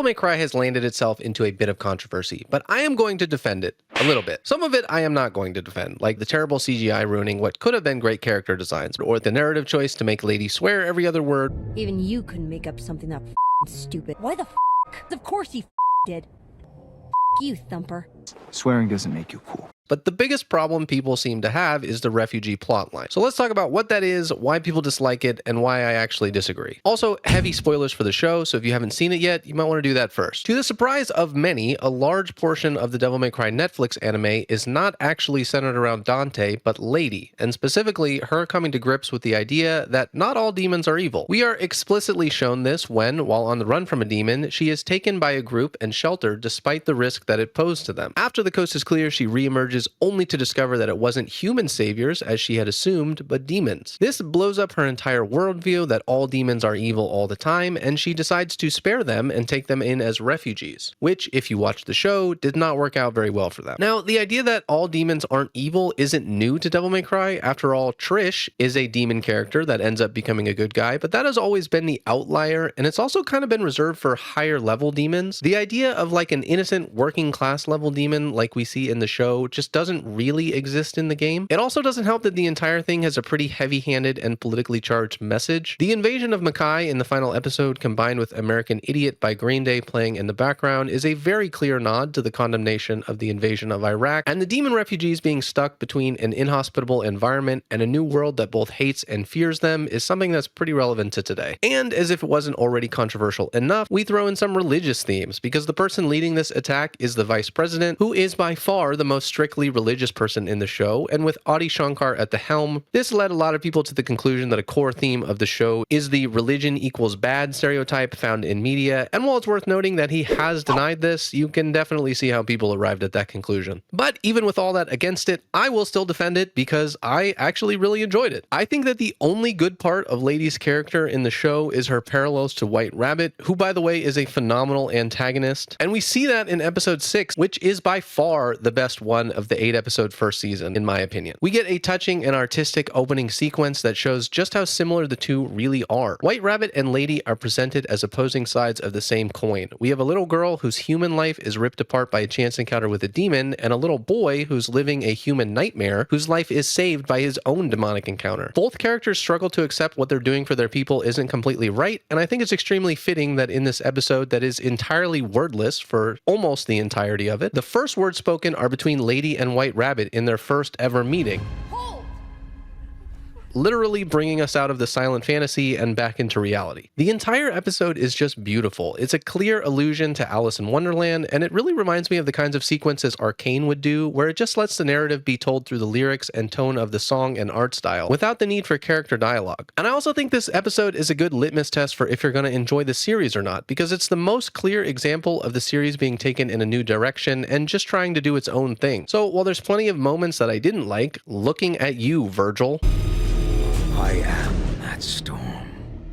Devil May Cry has landed itself into a bit of controversy, but I am going to defend it a little bit. Some of it I am not going to defend, like the terrible CGI ruining what could have been great character designs, or the narrative choice to make Lady swear every other word. Even you couldn't make up something that stupid. Why the Of course he did. You, Thumper. Swearing doesn't make you cool. But the biggest problem people seem to have is the refugee plotline. So let's talk about what that is, why people dislike it, and why I actually disagree. Also, heavy spoilers for the show, so if you haven't seen it yet, you might want to do that first. To the surprise of many, a large portion of the Devil May Cry Netflix anime is not actually centered around Dante, but Lady, and specifically her coming to grips with the idea that not all demons are evil. We are explicitly shown this when, while on the run from a demon, she is taken by a group and sheltered despite the risk that it posed to them. After the coast is clear, she reemerges only to discover that it wasn't human saviors, as she had assumed, but demons. This blows up her entire worldview that all demons are evil all the time, and she decides to spare them and take them in as refugees, which, if you watch the show, did not work out very well for them. Now, the idea that all demons aren't evil isn't new to Devil May Cry. After all, Trish is a demon character that ends up becoming a good guy, but that has always been the outlier, and it's also kind of been reserved for higher level demons. The idea of like an innocent working class level demon like we see in the show just doesn't really exist in the game. It also doesn't help that the entire thing has a pretty heavy-handed and politically charged message. The invasion of Makai in the final episode, combined with American Idiot by Green Day playing in the background, is a very clear nod to the condemnation of the invasion of Iraq, and the demon refugees being stuck between an inhospitable environment and a new world that both hates and fears them is something that's pretty relevant to today. And as if it wasn't already controversial enough, we throw in some religious themes, because the person leading this attack is the vice president, who is by far the most strictly religious person in the show, and with Adi Shankar at the helm, this led a lot of people to the conclusion that a core theme of the show is the religion equals bad stereotype found in media, and while it's worth noting that he has denied this, you can definitely see how people arrived at that conclusion. But even with all that against it, I will still defend it because I actually really enjoyed it. I think that the only good part of Lady's character in the show is her parallels to White Rabbit, who by the way is a phenomenal antagonist, and we see that in episode 6, which is by far the best one of the 8 episode first season, in my opinion. We get a touching and artistic opening sequence that shows just how similar the two really are. White Rabbit and Lady are presented as opposing sides of the same coin. We have a little girl whose human life is ripped apart by a chance encounter with a demon, and a little boy who's living a human nightmare whose life is saved by his own demonic encounter. Both characters struggle to accept what they're doing for their people isn't completely right, and I think it's extremely fitting that in this episode that is entirely wordless for almost the entirety of it, the first words spoken are between Lady and White Rabbit in their first ever meeting, literally bringing us out of the silent fantasy and back into reality. The entire episode is just beautiful. It's a clear allusion to Alice in Wonderland, and it really reminds me of the kinds of sequences Arcane would do, where it just lets the narrative be told through the lyrics and tone of the song and art style, without the need for character dialogue. And I also think this episode is a good litmus test for if you're going to enjoy the series or not, because it's the most clear example of the series being taken in a new direction and just trying to do its own thing. So while there's plenty of moments that I didn't like, looking at you, Virgil. I am that storm.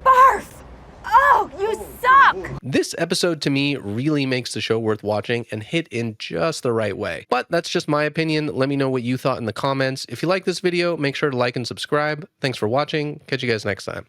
Barf! Oh, you suck! This episode to me really makes the show worth watching and hit in just the right way. But that's just my opinion. Let me know what you thought in the comments. If you like this video, make sure to like and subscribe. Thanks for watching. Catch you guys next time.